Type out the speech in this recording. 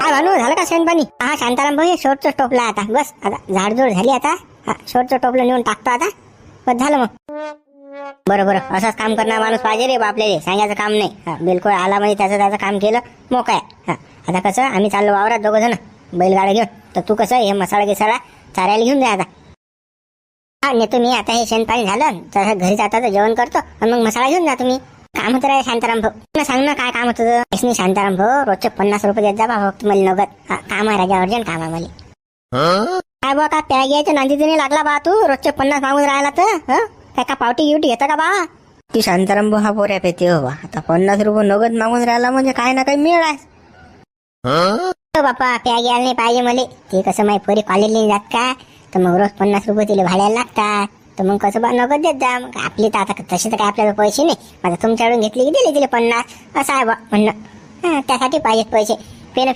काय भानू झालं का शेण पाणी? हा शांताराम भाऊ, हे शेवटचं टोपला आता. बस आता झाडझूड झाली आता. हा शेवटचं टोपलं नेऊन टाकतो आता. बस झालं मग. बरोबर असंच काम करणार माणूस पाहिजे रे आपल्याला, सांगायचं काम नाही. हा बिलकुल आला म्हणजे त्याचं काम केलं मोकळा. हा आता कसं आम्ही चाललो वावरात दोघं जण बैलगाड्या घेऊन, तर तू कसं हे मसाला गिसाळा चारायला घेऊन जा आता. हा नेतो मी आता. हे शेणपाणी झालं तर घरी जाता तर जेवण करतो आणि मग मसाला घेऊन जा तुम्ही. काम होतं रे शांताराम भाऊ, सांग ना काय काम होतं? नाही शांताराम भाऊ, रोजचे 50 रुपये देत जा बा फक्त मला नगद. काम आहे राजा, अर्जंट काम आहे मला. काय बा का प्या घ्यायचं नांदी नाही लागला बा तू? रोजचे 50 मागून राहिला तर काय का पावटी गिवटी घेता का बा? ती शांताराम भाऊ हा पोऱ्या पेते हो बा. आता 50 रुपये नगद मागून राहिला म्हणजे काय ना काही मिळ आहे बापा. प्या घ्यायला नाही पाहिजे मला. ते कसं माहिती पोरी कॉलेजला जात का, तर मग रोज 50 रुपये तिला भाड्याला लागतात. तर मग कसं बा नगद देत जा. मग आपली तर आता तशी तर काय आपल्याला पैसे नाही. आता तुमच्याकडून घेतले की दिले 50 असं आहे बा म्हणणं. त्यासाठी पाहिजेत पैसे. पेन